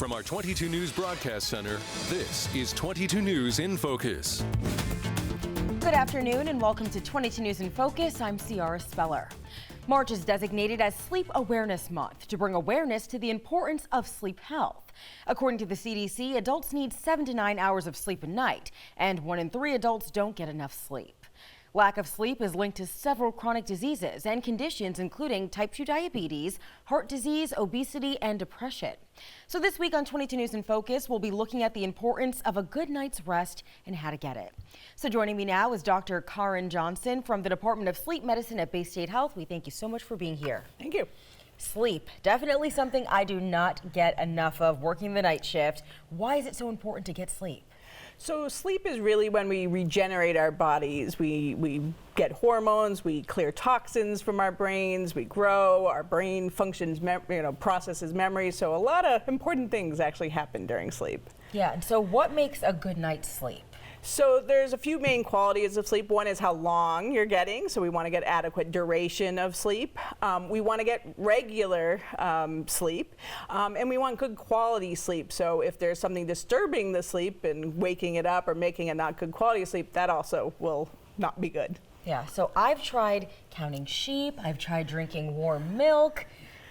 From our 22 News Broadcast Center, this is 22 News in Focus. Good afternoon and welcome to 22 News in Focus. I'm Ciara Speller. March is designated as Sleep Awareness Month to bring awareness to the importance of sleep health. According to the CDC, adults need 7 to 9 hours of sleep a night, and 1 in 3 adults don't get enough sleep. Lack of sleep is linked to several chronic diseases and conditions including type 2 diabetes, heart disease, obesity, and depression. So this week on 22 News in Focus, we'll be looking at the importance of a good night's rest and how to get it. So joining me now is Dr. Karen Johnson from the Department of Sleep Medicine at Bay State Health. We thank you so much for being here. Thank you. Sleep, definitely something I do not get enough of working the night shift. Why is it so important to get sleep? So sleep is really when we regenerate our bodies. We get hormones, we clear toxins from our brains, we grow, our brain functions, processes memory. So a lot of important things actually happen during sleep. Yeah, and so what makes a good night's sleep? So there's a few main qualities of sleep. One is how long you're getting. So we want to get adequate duration of sleep. We want to get regular sleep. And we want good quality sleep. So if there's something disturbing the sleep and waking it up or making it not good quality sleep, that also will not be good. Yeah, so I've tried counting sheep. I've tried drinking warm milk.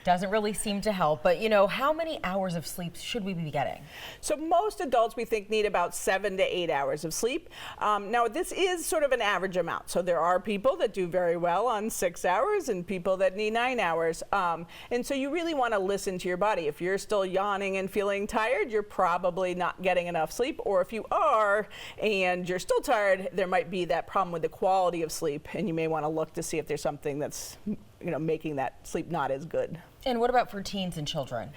Doesn't really seem to help, but how many hours of sleep should we be getting? So most adults we think need about 7 to 8 hours of sleep. Now this is sort of an average amount. So there are people that do very well on 6 hours and people that need 9 hours. And so you really want to listen to your body. If you're still yawning and feeling tired, you're probably not getting enough sleep. Or if you are and you're still tired, there might be that problem with the quality of sleep, and you may want to look to see if there's something that's making that sleep not as good. And what about for teens and children?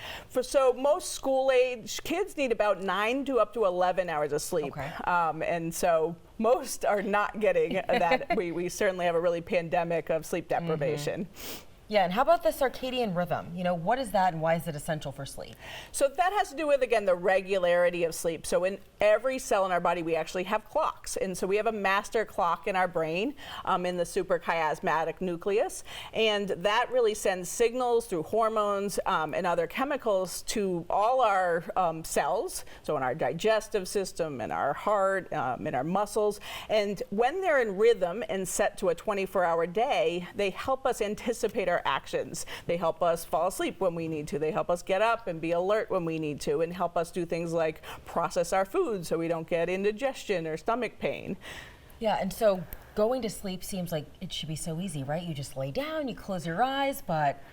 So most school-age kids need about 9 to up to 11 hours of sleep. Okay. And so most are not getting that. We certainly have a really pandemic of sleep deprivation. Yeah, and how about the circadian rhythm? What is that and why is it essential for sleep? So that has to do with, again, the regularity of sleep. So in every cell in our body, we actually have clocks. And so we have a master clock in our brain in the suprachiasmatic nucleus. And that really sends signals through hormones and other chemicals to all our cells. So in our digestive system, in our heart, in our muscles. And when they're in rhythm and set to a 24-hour day, they help us anticipate our actions. They help us fall asleep when we need to. They help us get up and be alert when we need to, and help us do things like process our food so we don't get indigestion or stomach pain. Yeah, and so going to sleep seems like it should be so easy, right? You just lay down, you close your eyes, but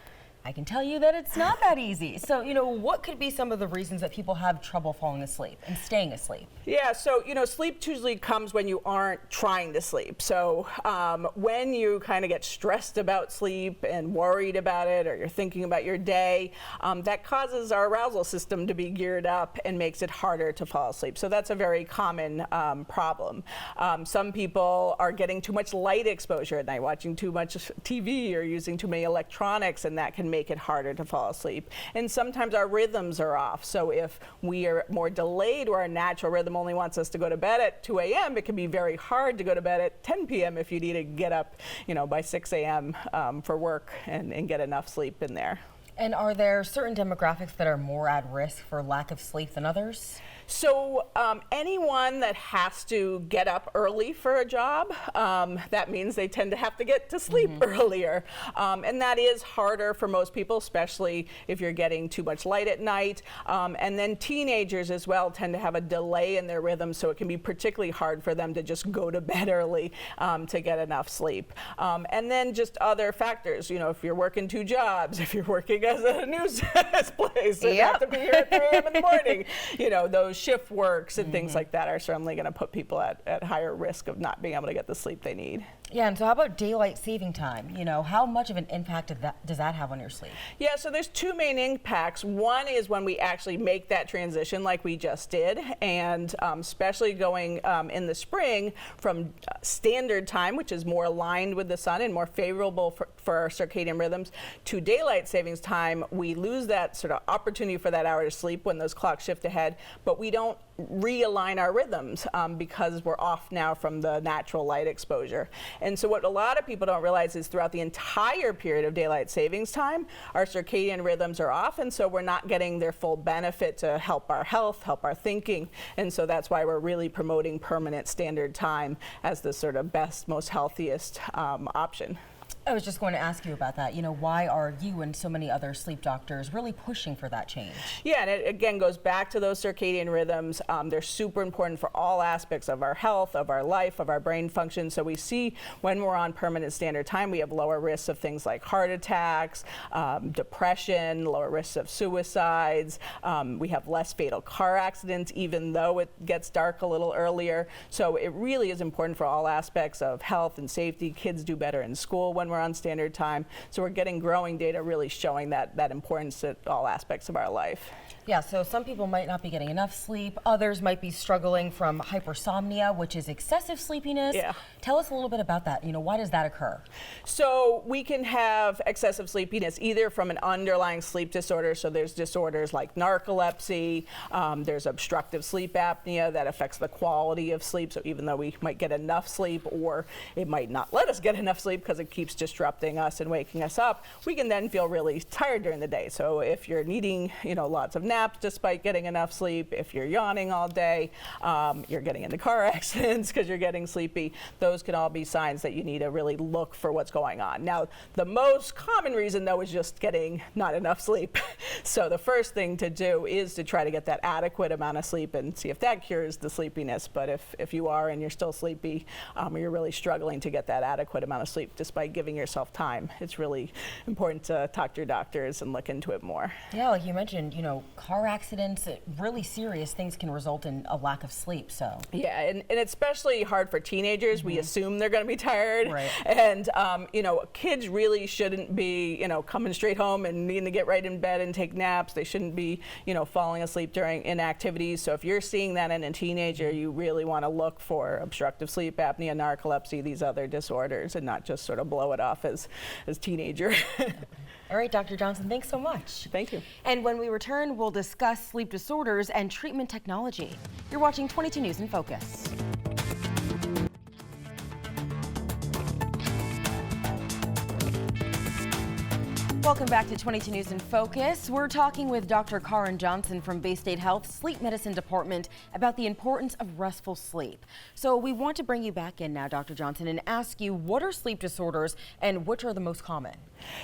I can tell you that it's not that easy. So, what could be some of the reasons that people have trouble falling asleep and staying asleep? Yeah, so, sleep usually comes when you aren't trying to sleep. So, when you kind of get stressed about sleep and worried about it, or you're thinking about your day, that causes our arousal system to be geared up and makes it harder to fall asleep. So that's a very common problem. Some people are getting too much light exposure at night, watching too much TV or using too many electronics, and that can make it harder to fall asleep. And sometimes our rhythms are off. So if we are more delayed, or our natural rhythm only wants us to go to bed at 2 a.m., it can be very hard to go to bed at 10 p.m. if you need to get up, by 6 a.m. For work and get enough sleep in there. And are there certain demographics that are more at risk for lack of sleep than others? So anyone that has to get up early for a job, that means they tend to have to get to sleep earlier. And that is harder for most people, especially if you're getting too much light at night. And then teenagers as well tend to have a delay in their rhythm, so it can be particularly hard for them to just go to bed early to get enough sleep. And then just other factors, if you're working 2 jobs, if you're working as a news place and have to be here at 3 a.m. in the morning, those shift works and things like that are certainly going to put people at higher risk of not being able to get the sleep they need. Yeah, and so how about daylight saving time? How much of an impact does that have on your sleep? Yeah, so there's 2 main impacts. One is when we actually make that transition like we just did, and especially going in the spring from standard time, which is more aligned with the sun and more favorable for our circadian rhythms, to daylight savings time, we lose that sort of opportunity for that hour to sleep when those clocks shift ahead, but we don't realign our rhythms because we're off now from the natural light exposure. And so what a lot of people don't realize is throughout the entire period of daylight savings time, our circadian rhythms are off, and so we're not getting their full benefit to help our health, help our thinking. And so that's why we're really promoting permanent standard time as the sort of best, most healthiest option. I was just going to ask you about that. You know, why are you and so many other sleep doctors really pushing for that change? Yeah, and it again goes back to those circadian rhythms. They're super important for all aspects of our health, of our life, of our brain function. So we see when we're on permanent standard time, we have lower risks of things like heart attacks, depression, lower risks of suicides. We have less fatal car accidents, even though it gets dark a little earlier. So it really is important for all aspects of health and safety. Kids do better in school when we're on standard time. So we're getting growing data really showing that importance at all aspects of our life. Yeah, so some people might not be getting enough sleep. Others might be struggling from hypersomnia, which is excessive sleepiness. Yeah. Tell us a little bit about that. You know, why does that occur? So we can have excessive sleepiness either from an underlying sleep disorder. So there's disorders like narcolepsy. There's obstructive sleep apnea that affects the quality of sleep. So even though we might get enough sleep, or it might not let us get enough sleep because it keeps disrupting us and waking us up, we can then feel really tired during the day. So if you're needing, lots of naps despite getting enough sleep, if you're yawning all day, you're getting into car accidents because you're getting sleepy, those can all be signs that you need to really look for what's going on. Now, the most common reason, though, is just getting not enough sleep. So the first thing to do is to try to get that adequate amount of sleep and see if that cures the sleepiness. But if you are and you're still sleepy, or you're really struggling to get that adequate amount of sleep despite giving yourself time, it's really important to talk to your doctors and look into it more. Yeah, like you mentioned, car accidents, really serious things can result in a lack of sleep. So yeah, and it's especially hard for teenagers. We assume they're going to be tired, right. And kids really shouldn't be coming straight home and needing to get right in bed and take naps. They shouldn't be falling asleep during inactivities. So if you're seeing that in a teenager, you really want to look for obstructive sleep apnea, narcolepsy, these other disorders, and not just sort of blow it off as teenager. All right, Dr. Johnson, thanks so much. Thank you. And when we return, we'll discuss sleep disorders and treatment technology. You're watching 22 News in Focus. Welcome back to 22 News in Focus. We're talking with Dr. Karen Johnson from Bay State Health Sleep Medicine Department about the importance of restful sleep. So we want to bring you back in now, Dr. Johnson, and ask you, what are sleep disorders and which are the most common?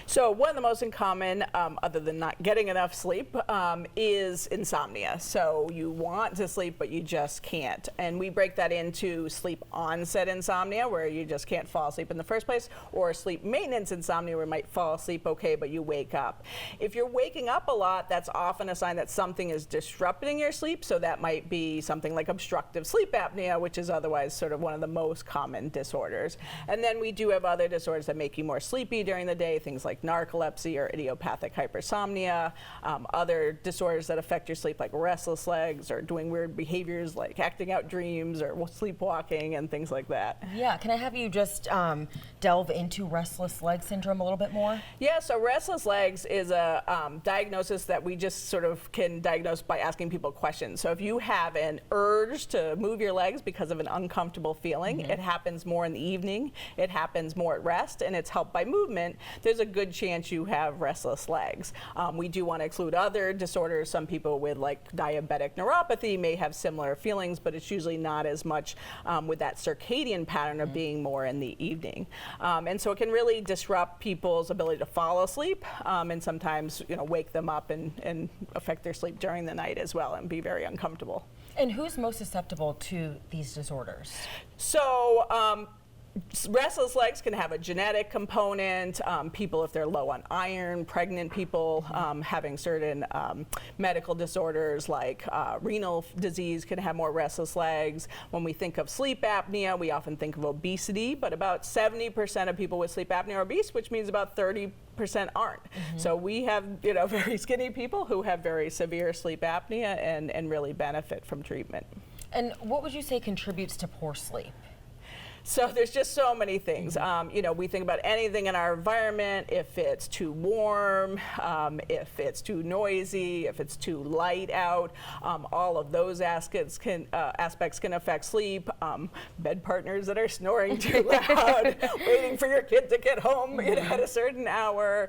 So one of the most common, other than not getting enough sleep, is insomnia. So you want to sleep, but you just can't. And we break that into sleep onset insomnia, where you just can't fall asleep in the first place, or sleep maintenance insomnia, where you might fall asleep okay, but you wake up. If you're waking up a lot, that's often a sign that something is disrupting your sleep. So that might be something like obstructive sleep apnea, which is otherwise sort of one of the most common disorders. And then we do have other disorders that make you more sleepy during the day, things like narcolepsy or idiopathic hypersomnia, other disorders that affect your sleep like restless legs or doing weird behaviors like acting out dreams or sleepwalking and things like that. Yeah, can I have you just delve into restless leg syndrome a little bit more? Yeah, so restless legs is a diagnosis that we just sort of can diagnose by asking people questions. So if you have an urge to move your legs because of an uncomfortable feeling, it happens more in the evening, it happens more at rest, and it's helped by movement, there's a good chance you have restless legs. We do want to exclude other disorders. Some people with like diabetic neuropathy may have similar feelings, but it's usually not as much with that circadian pattern of being more in the evening. And so it can really disrupt people's ability to fall asleep and sometimes wake them up and affect their sleep during the night as well and be very uncomfortable. And who's most susceptible to these disorders? So restless legs can have a genetic component. People, if they're low on iron, pregnant people having certain medical disorders like renal disease can have more restless legs. When we think of sleep apnea, we often think of obesity, but about 70% of people with sleep apnea are obese, which means about 30% aren't. So we have very skinny people who have very severe sleep apnea and really benefit from treatment. And what would you say contributes to poor sleep? So there's just so many things. You know, we think about anything in our environment, if it's too warm, if it's too noisy, if it's too light out, all of those aspects can affect sleep. Bed partners that are snoring too loud, waiting for your kid to get home at a certain hour,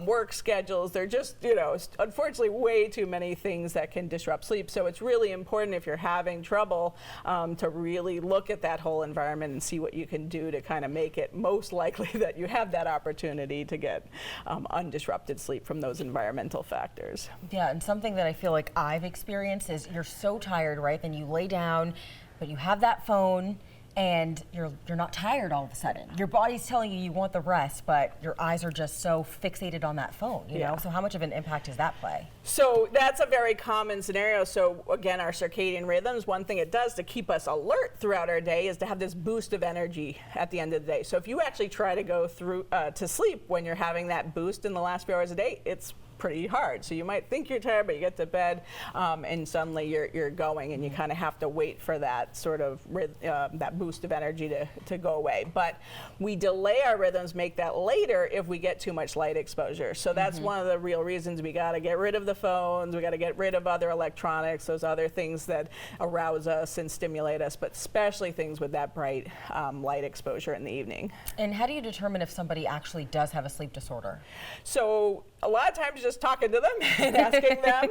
work schedules. They're just, you know, unfortunately way too many things that can disrupt sleep. So it's really important if you're having trouble to really look at that whole environment and see what you can do to kind of make it most likely that you have that opportunity to get undisrupted sleep from those environmental factors. Yeah, and something that I feel like I've experienced is you're so tired, right? Then you lay down, but you have that phone and you're not tired all of a sudden. Your body's telling you want the rest, but your eyes are just so fixated on that phone, you know? So how much of an impact does that play? So that's a very common scenario. So again, our circadian rhythms, one thing it does to keep us alert throughout our day is to have this boost of energy at the end of the day. So if you actually try to go through to sleep when you're having that boost in the last few hours a day, it's pretty hard. So you might think you're tired, but you get to bed and suddenly you're going, and you kind of have to wait for that sort of that boost of energy to go away. But we delay our rhythms, make that later if we get too much light exposure. So that's one of the real reasons we got to get rid of the phones, we got to get rid of other electronics, those other things that arouse us and stimulate us, but especially things with that bright light exposure in the evening. And how do you determine if somebody actually does have a sleep disorder? So a lot of times just talking to them and asking them.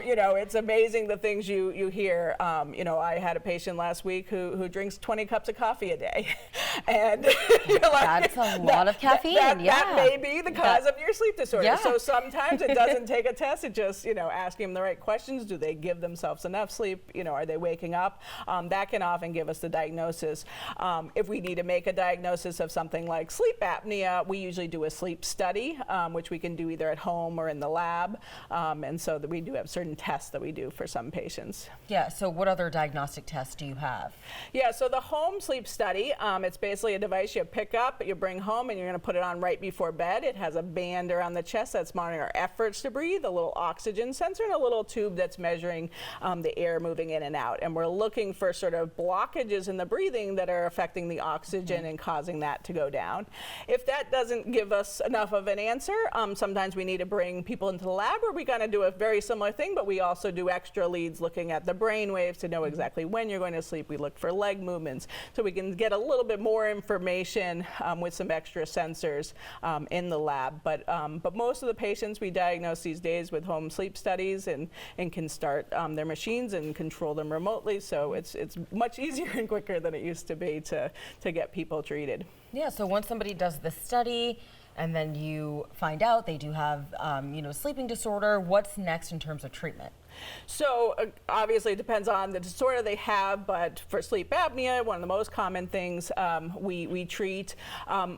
You know, it's amazing the things you hear. You know, I had a patient last week who drinks 20 cups of coffee a day. And you're like, that's a lot of caffeine. That may be the cause of your sleep disorder. Yeah. So sometimes it doesn't take a test. It just, you know, asking them the right questions. Do they give themselves enough sleep? You know, are they waking up? That can often give us the diagnosis. If we need to make a diagnosis of something like sleep apnea, we usually do a sleep study, which we can do either at home or in the lab. And so that we do have certain tests that we do for some patients. Yeah, so what other diagnostic tests do you have? Yeah, so the home sleep study, it's basically a device you pick up, you bring home, and you're going to put it on right before bed. It has a band around the chest that's monitoring our efforts to breathe, a little oxygen sensor, and a little tube that's measuring the air moving in and out. And we're looking for sort of blockages in the breathing that are affecting the oxygen and causing that to go down. If that doesn't give us enough of an answer, sometimes we need to bring people into the lab where we kind of do a very similar thing, but we also do extra leads looking at the brain waves to know exactly when you're going to sleep. We look for leg movements, so we can get a little bit more information with some extra sensors in the lab. But most of the patients we diagnose these days with home sleep studies and can start their machines and control them remotely. So it's much easier and quicker than it used to be to get people treated. Yeah, so once somebody does the study, and then you find out they do have, you know, sleeping disorder, what's next in terms of treatment? So obviously it depends on the disorder they have, but for sleep apnea, one of the most common things we treat.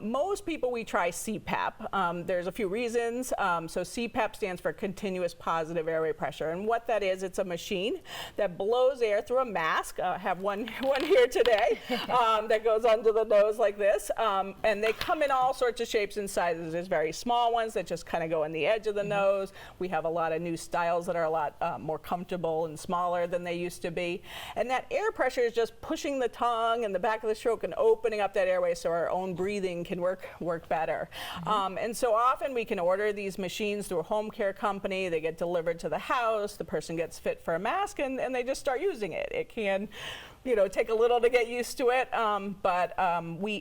Most people we try CPAP. There's a few reasons. So CPAP stands for continuous positive airway pressure, and what that is, it's a machine that blows air through a mask. I have one here today that goes under the nose like this, and they come in all sorts of shapes and sizes. There's very small ones that just kind of go in the edge of the nose. We have a lot of new styles that are a lot more comfortable and smaller than they used to be. And that air pressure is just pushing the tongue and the back of the throat and opening up that airway so our own breathing can work better. And so often we can order these machines through a home care company. They get delivered to the house. The person gets fit for a mask and they just start using it. It can, you know, take a little to get used to it, but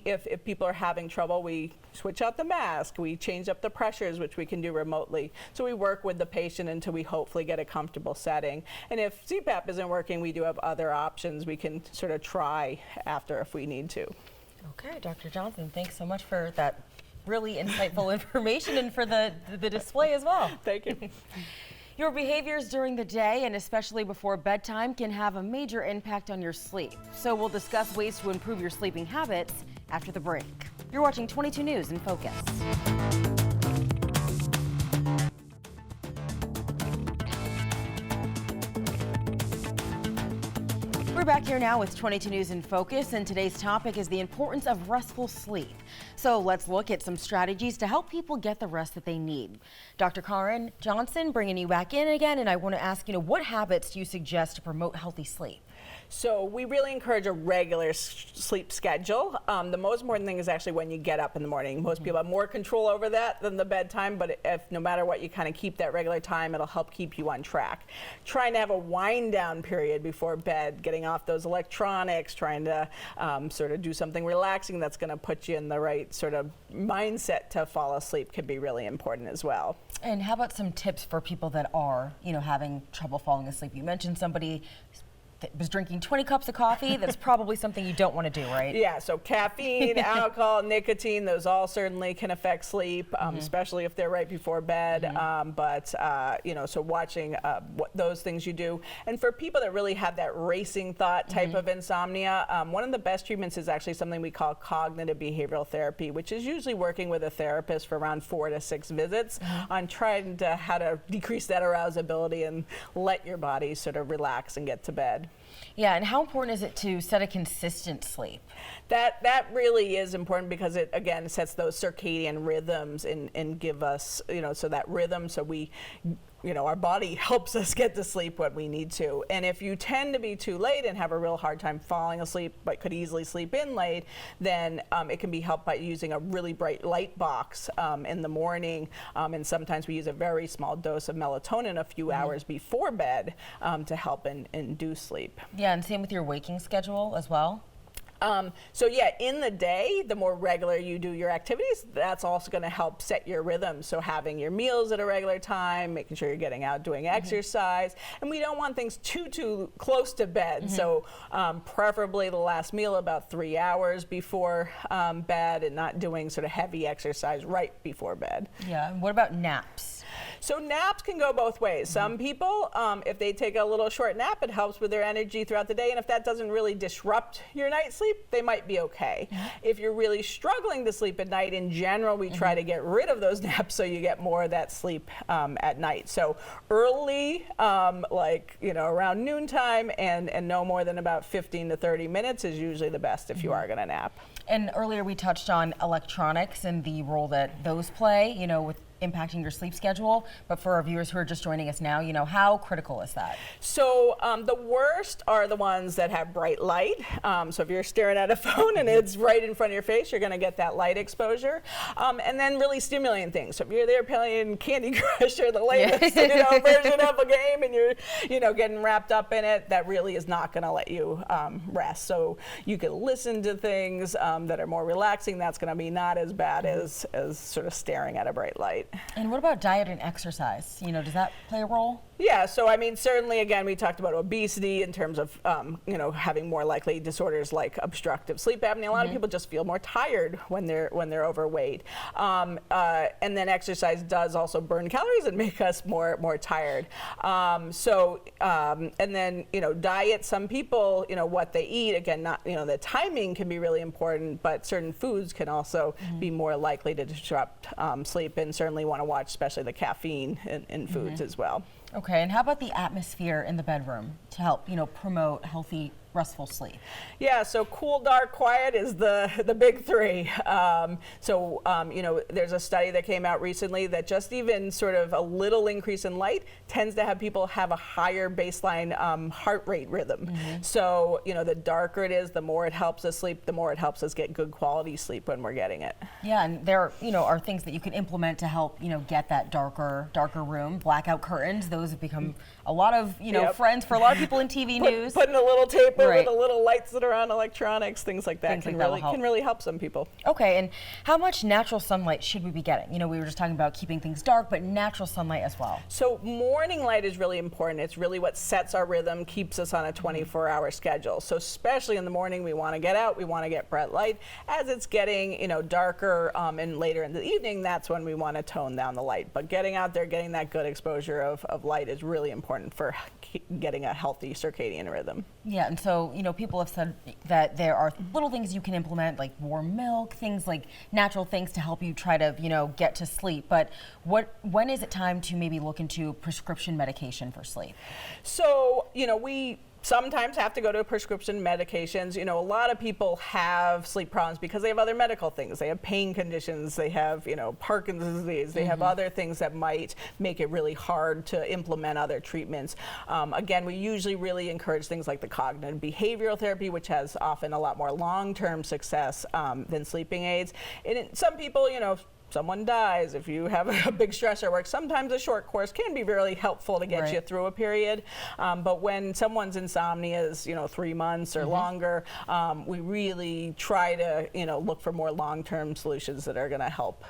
if people are having trouble, we switch out the mask, we change up the pressures, which we can do remotely. So we work with the patient until we hopefully get a comfortable setting. And if CPAP isn't working, we do have other options we can sort of try after if we need to. Okay, Dr. Johnson, thanks so much for that really insightful information and for the display as well. Thank you. Your behaviors during the day and especially before bedtime can have a major impact on your sleep. So we'll discuss ways to improve your sleeping habits after the break. You're watching 22 News in Focus. We're back here now with 22 News in Focus, and today's topic is the importance of restful sleep. So let's look at some strategies to help people get the rest that they need. Dr. Karen Johnson, bringing you back in again, and I want to ask, what habits do you suggest to promote healthy sleep? So we really encourage a regular sleep schedule. The most important thing is actually when you get up in the morning. Most people have more control over that than the bedtime, but if no matter what, you kind of keep that regular time, it'll help keep you on track. Trying to have a wind down period before bed, getting off those electronics, trying to sort of do something relaxing that's going to put you in the right sort of mindset to fall asleep can be really important as well. And how about some tips for people that are, having trouble falling asleep? You mentioned somebody that was drinking 20 cups of coffee. That's probably something you don't want to do, right? Yeah, so caffeine, alcohol, nicotine, those all certainly can affect sleep, especially if they're right before bed. So watching what those things you do. And for people that really have that racing thought type of insomnia, one of the best treatments is actually something we call cognitive behavioral therapy, which is usually working with a therapist for around 4 to 6 visits on trying to how to decrease that arousability and let your body sort of relax and get to bed. Yeah, and how important is it to set a consistent sleep? That really is important because it, again, sets those circadian rhythms and give us, so that rhythm, so we, our body helps us get to sleep when we need to. And if you tend to be too late and have a real hard time falling asleep, but could easily sleep in late, then it can be helped by using a really bright light box in the morning. And sometimes we use a very small dose of melatonin a few hours before bed to help induce sleep. Yeah, and same with your waking schedule as well? In the day, the more regular you do your activities, that's also going to help set your rhythm. So having your meals at a regular time, making sure you're getting out doing exercise, and we don't want things too close to bed. So preferably the last meal about 3 hours before bed, and not doing sort of heavy exercise right before bed. Yeah, and what about naps? So naps can go both ways. Some people, if they take a little short nap, it helps with their energy throughout the day. And if that doesn't really disrupt your night's sleep, they might be okay. If you're really struggling to sleep at night, in general, we try to get rid of those naps so you get more of that sleep at night. So early, around noontime, and no more than about 15 to 30 minutes is usually the best if you are going to nap. And earlier we touched on electronics and the role that those play, with impacting your sleep schedule. But for our viewers who are just joining us now, how critical is that? So the worst are the ones that have bright light. So if you're staring at a phone and it's right in front of your face, you're going to get that light exposure. And then really stimulating things. So if you're there playing Candy Crush or the latest version of a game and you're getting wrapped up in it, that really is not going to let you rest. So you can listen to things that are more relaxing. That's going to be not as bad as sort of staring at a bright light. And what about diet and exercise? Does that play a role? Yeah, so certainly, again, we talked about obesity in terms of, having more likely disorders like obstructive sleep apnea. A lot of people just feel more tired when they're overweight. And then exercise does also burn calories and make us more tired. And then, diet, some people, what they eat, again, not, the timing can be really important, but certain foods can also be more likely to disrupt sleep, and certainly want to watch, especially the caffeine in foods as well. Okay, and how about the atmosphere in the bedroom to help, promote healthy, restful sleep? Yeah, so cool, dark, quiet is the big three. There's a study that came out recently that just even sort of a little increase in light tends to have people have a higher baseline heart rate rhythm. So, the darker it is, the more it helps us sleep, the more it helps us get good quality sleep when we're getting it. Yeah, and there, are things that you can implement to help, get that darker room. Blackout curtains, those have become a lot of, friends for a lot of people in TV news. Putting a little tape over the little lights that are on electronics, things like that can really help some people. Okay, and how much natural sunlight should we be getting? We were just talking about keeping things dark, but natural sunlight as well. So morning light is really important. It's really what sets our rhythm, keeps us on a 24-hour schedule. So especially in the morning, we want to get out, we want to get bright light. As it's getting, darker and later in the evening, that's when we want to tone down the light. But getting out there, getting that good exposure of light is really important for getting a healthy circadian rhythm. Yeah, and so, people have said that there are little things you can implement, like warm milk, things like natural things to help you try to, get to sleep. But when is it time to maybe look into prescription medication for sleep? So, we sometimes have to go to prescription medications. You know, a lot of people have sleep problems because they have other medical things. They have pain conditions, they have, you know, Parkinson's disease, they have other things that might make it really hard to implement other treatments. Again, we usually really encourage things like the cognitive behavioral therapy, which has often a lot more long-term success than sleeping aids. And some people, you know, someone dies, if you have a big stressor at work, sometimes a short course can be really helpful to get you through a period. But when someone's insomnia is, you know, 3 months or longer, we really try to, you know, look for more long-term solutions that are going to help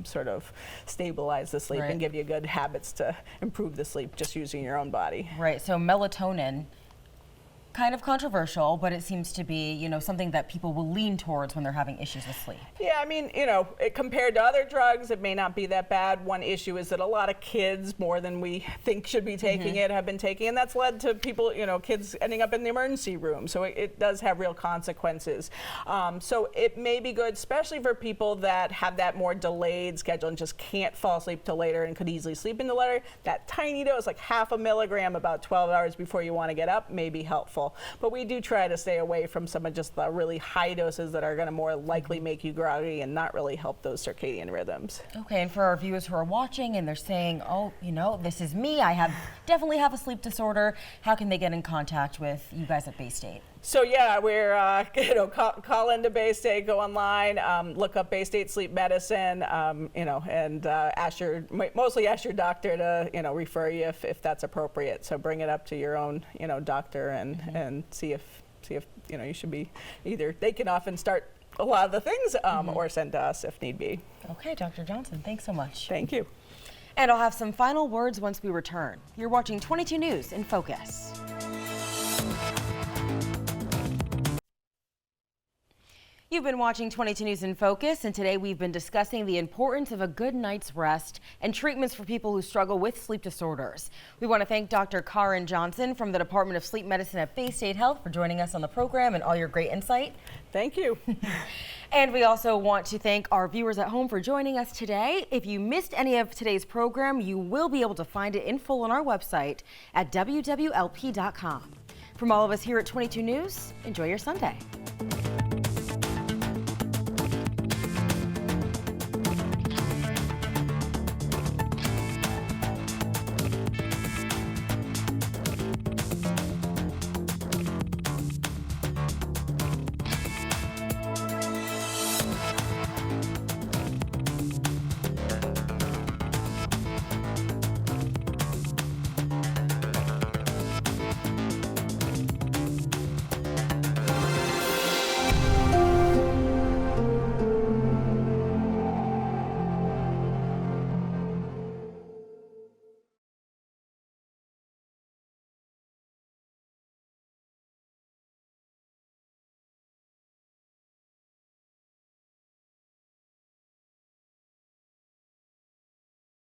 sort of stabilize the sleep and give you good habits to improve the sleep just using your own body. Right. So melatonin, kind of controversial, but it seems to be, you know, something that people will lean towards when they're having issues with sleep. Yeah, I mean, you know, compared to other drugs, it may not be that bad. One issue is that a lot of kids, more than we think should be taking it, have been taking, and that's led to people, you know, kids ending up in the emergency room. So it does have real consequences. So it may be good, especially for people that have that more delayed schedule and just can't fall asleep till later and could easily sleep into later. That tiny dose, like 0.5 milligram about 12 hours before you want to get up, may be helpful. But we do try to stay away from some of just the really high doses that are going to more likely make you groggy and not really help those circadian rhythms. Okay, and for our viewers who are watching and they're saying, oh, you know, this is me, I definitely have a sleep disorder, how can they get in contact with you guys at Bay State? So yeah, we're you know, call into Bay State, go online, look up Bay State Sleep Medicine, you know, and mostly ask your doctor to, you know, refer you if that's appropriate. So bring it up to your own, you know, doctor and see if you know, you should be either. They can often start a lot of the things or send to us if need be. Okay, Dr. Johnson, thanks so much. Thank you. And I'll have some final words once we return. You're watching 22 News in Focus. You've been watching 22 News in Focus, and today we've been discussing the importance of a good night's rest and treatments for people who struggle with sleep disorders. We want to thank Dr. Karen Johnson from the Department of Sleep Medicine at Bay State Health for joining us on the program and all your great insight. Thank you. And we also want to thank our viewers at home for joining us today. If you missed any of today's program, you will be able to find it in full on our website at wwlp.com. From all of us here at 22 News, enjoy your Sunday.